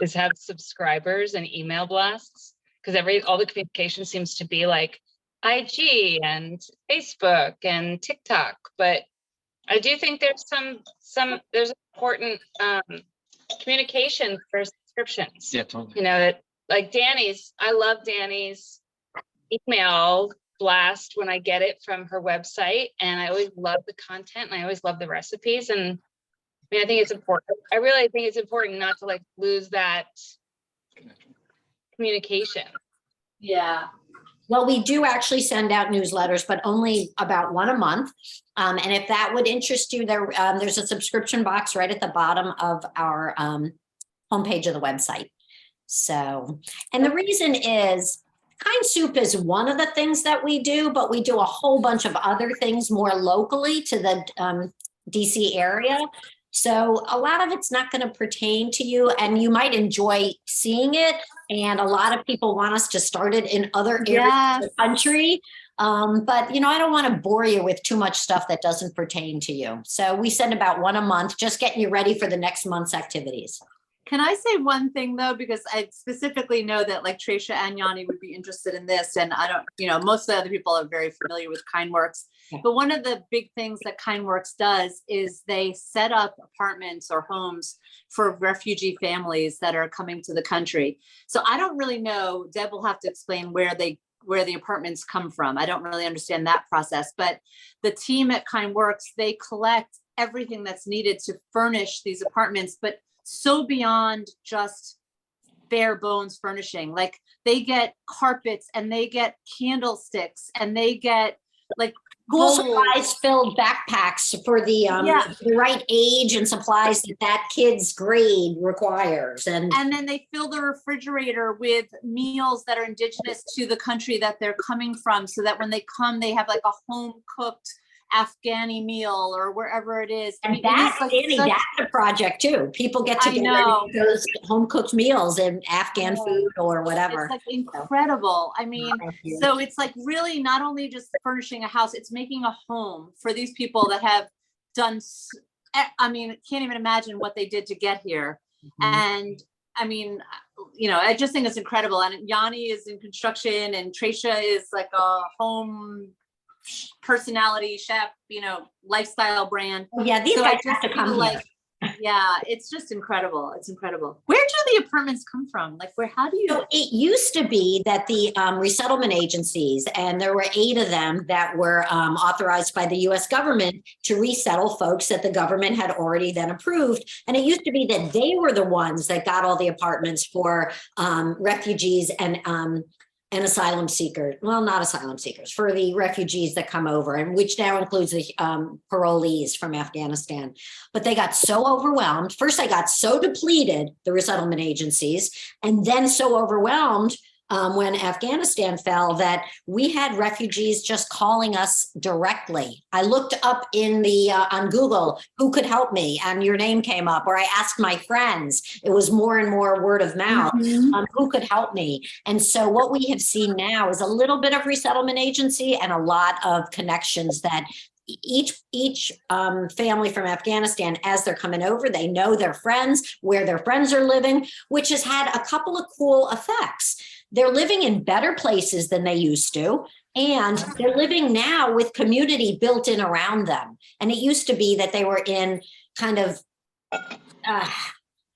is have subscribers and email blasts, because all the communication seems to be like IG and Facebook and TikTok, but I do think there's there's important communication for subscriptions. Yeah, totally. That like I love Dani's email blast when I get it from her website, and I always love the content and I always love the recipes. And I think it's important. I really think it's important not to lose that communication. Yeah. Well, we do actually send out newsletters, but only about one a month. And if that would interest you, there's a subscription box right at the bottom of our homepage of the website. So, and the reason is KindSoup is one of the things that we do, but we do a whole bunch of other things more locally to the DC area. So a lot of it's not going to pertain to you, and you might enjoy seeing it. And a lot of people want us to start it in other areas of the country. But, I don't want to bore you with too much stuff that doesn't pertain to you. So we send about one a month, just getting you ready for the next month's activities. Can I say one thing though, because I specifically know that Tricia and Yanni would be interested in this, and I don't, most of the other people are very familiar with KindWorks, but one of the big things that KindWorks does is they set up apartments or homes for refugee families that are coming to the country. So I don't really know, Deb will have to explain where the apartments come from. I don't really understand that process, but the team at KindWorks, they collect everything that's needed to furnish these apartments, but so beyond just bare bones furnishing. They get carpets and they get candlesticks and they get school supplies filled backpacks for the right age and supplies that kid's grade requires. And then they fill the refrigerator with meals that are indigenous to the country that they're coming from, so that when they come, they have a home cooked Afghani meal or wherever it is. And that's a project too. People get together and make those home cooked meals and Afghan food or whatever. It's incredible. So it's really not only just furnishing a house, it's making a home for these people that have done, can't even imagine what they did to get here. And I just think it's incredible. And Yanni is in construction and Tricia is a home personality chef, lifestyle brand. Yeah, these guys have to come here. Yeah, it's just incredible. It's incredible. Where do the apartments come from? How do you? So it used to be that the resettlement agencies, and there were 8 of them that were authorized by the U.S. government to resettle folks that the government had already then approved. And it used to be that they were the ones that got all the apartments for refugees and and asylum seekers, well, not asylum seekers, for the refugees that come over, and which now includes the parolees from Afghanistan. But they got so overwhelmed. First, they got so depleted, the resettlement agencies, and then so overwhelmed when Afghanistan fell, that we had refugees just calling us directly. I looked up in the on Google, who could help me, and your name came up, or I asked my friends. It was more and more word of mouth. Who could help me? And so what we have seen now is a little bit of resettlement agency and a lot of connections that each family from Afghanistan, as they're coming over, they know their friends, where their friends are living, which has had a couple of cool effects. They're living in better places than they used to, and they're living now with community built in around them. And it used to be that they were in kind of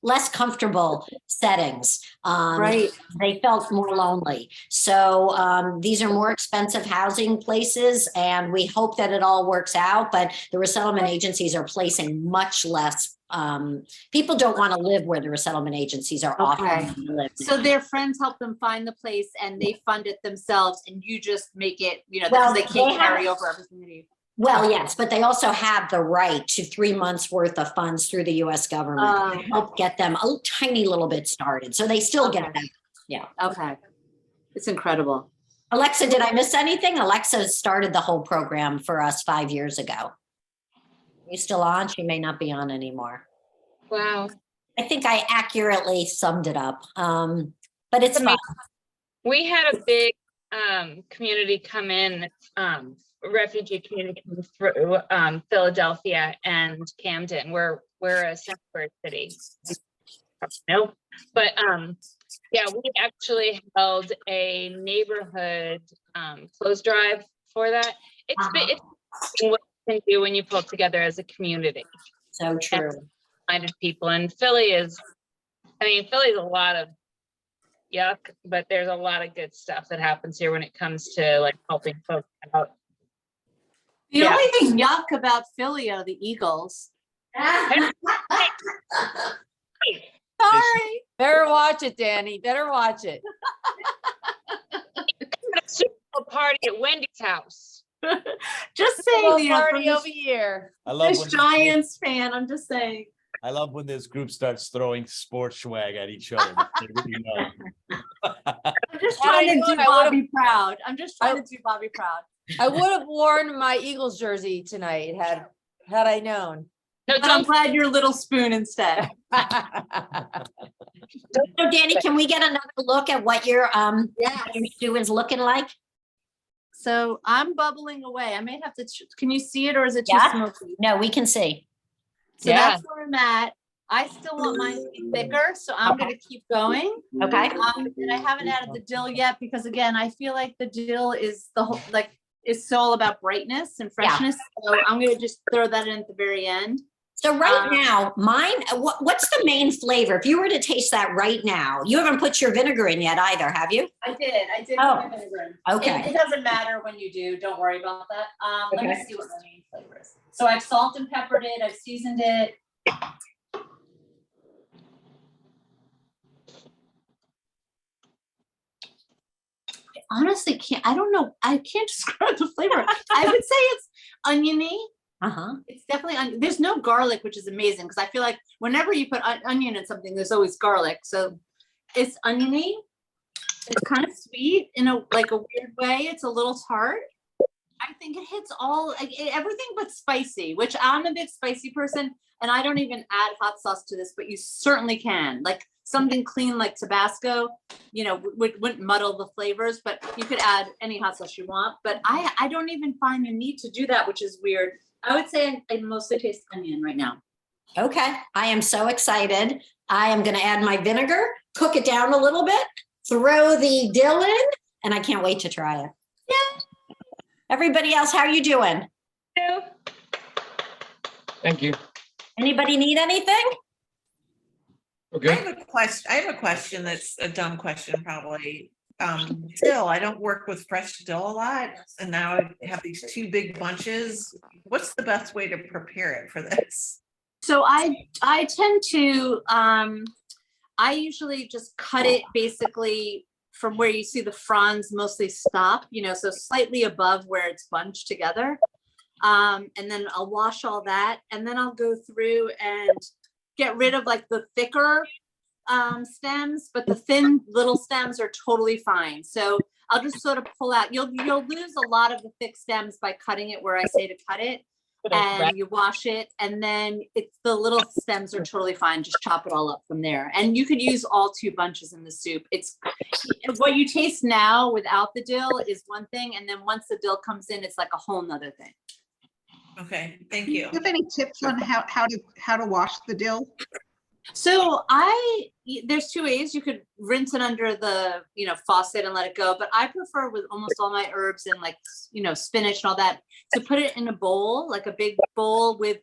less comfortable settings. Right. They felt more lonely. So these are more expensive housing places, and we hope that it all works out. But the resettlement agencies are placing much less. People don't want to live where the resettlement agencies are offering to live. So their friends help them find the place, and they fund it themselves, and you just make it, because Well, they can't they carry have- over everything they do. Well, yes, but they also have the right to 3 months worth of funds through the US government to help get them a tiny little bit started. So they still get that. Yeah. Okay. It's incredible. Alexa, did I miss anything? Alexa started the whole program for us 5 years ago. You still on? She may not be on anymore. Wow. I think I accurately summed it up. But it's fine. We had a big community come in, refugee community come through Philadelphia and Camden. We're a sanctuary city. No, but yeah, we actually held a neighborhood clothes drive for that. It's what you can do when you pull together as a community. So true. Minded people, and Philly's a lot of yuck, but there's a lot of good stuff that happens here when it comes to like helping folks out. The only thing yuck about Philly are the Eagles. Sorry. Better watch it, Dani. Better watch it. Super Bowl party at Wendy's house. Just saying, Party over here. I love this when Giants fan, I'm just saying. I love when this group starts throwing sports swag at each other. They really know. I'm just Had I trying to known, do I Bobby proud. I'm just trying to do Bobby proud. I would have worn my Eagles jersey tonight had I known. No, I'm glad you're Little Spoon instead. So Dani, can we get another look at what your stew is looking like? So I'm bubbling away. I may have to, can you see it, or is it too Yeah. smoky? No, we can see. So that's where I'm at. I still want mine to be thicker, so I'm going to keep going. Okay. And I haven't added the dill yet because, again, I feel like the dill is the whole, like, it's all about brightness and freshness. So I'm going to just throw that in at the very end. So right now, mine, what's the main flavor? If you were to taste that right now, you haven't put your vinegar in yet either, have you? I did put my vinegar in. Okay. It doesn't matter when you do. Don't worry about that. Let me Okay. see what the main flavor is. So I've salt and peppered it. I've seasoned it. I honestly can't. I don't know. I can't describe the flavor. I would say it's oniony. It's definitely there's no garlic, which is amazing because I feel like whenever you put onion in something, there's always garlic. So it's oniony. It's kind of sweet in a weird way. It's a little tart. I think it hits all everything but spicy, which I'm a big spicy person, and I don't even add hot sauce to this, but you certainly can. Like something clean like Tabasco, wouldn't muddle the flavors, but you could add any hot sauce you want. But I don't even find the need to do that, which is weird. I would say I mostly taste onion right now. Okay. I am so excited. I am going to add my vinegar, cook it down a little bit, throw the dill in, and I can't wait to try it. Yeah. Everybody else, how are you doing? Thank you. Anybody need anything? Okay. I have a question that's a dumb question, probably. Dill, I don't work with fresh dill a lot, and now I have these two big bunches. What's the best way to prepare it for this? So I tend to, I usually just cut it basically from where you see the fronds mostly stop, so slightly above where it's bunched together. And then I'll wash all that, and then I'll go through and get rid of like the thicker stems, but the thin little stems are totally fine. So I'll just sort of pull out, you'll lose a lot of the thick stems by cutting it where I say to cut it, and you wash it, and then it's the little stems are totally fine. Just chop it all up from there. And you could use all 2 bunches in the soup. It's what you taste now without the dill is one thing, and then once the dill comes in, it's like a whole nother thing. Okay, thank you. Do you have any tips on how to wash the dill? So there's 2 ways. You could rinse it under the, faucet and let it go. But I prefer with almost all my herbs and like, spinach and all that, to put it in a bowl, like a big bowl with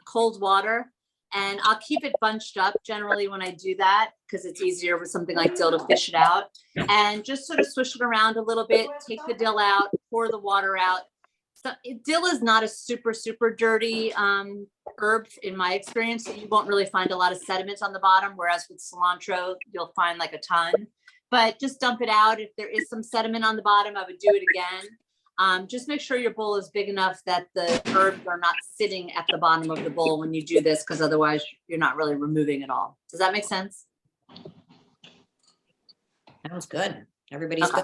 cold water. And I'll keep it bunched up generally when I do that, because it's easier with something like dill to fish it out. And just sort of swish it around a little bit, take the dill out, pour the water out. So dill is not a super, super dirty herb in my experience. So you won't really find a lot of sediment on the bottom, whereas with cilantro, you'll find like a ton. But just dump it out. If there is some sediment on the bottom, I would do it again. Just make sure your bowl is big enough that the herbs are not sitting at the bottom of the bowl when you do this, because otherwise you're not really removing it all. Does that make sense? Sounds good. Everybody's good.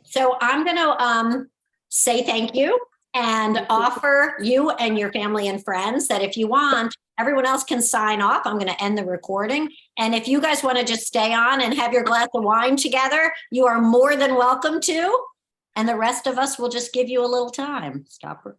So I'm going to say thank you and offer you and your family and friends that if you want, everyone else can sign off. I'm going to end the recording. And if you guys want to just stay on and have your glass of wine together, you are more than welcome to. And the rest of us will just give you a little time. Stop recording.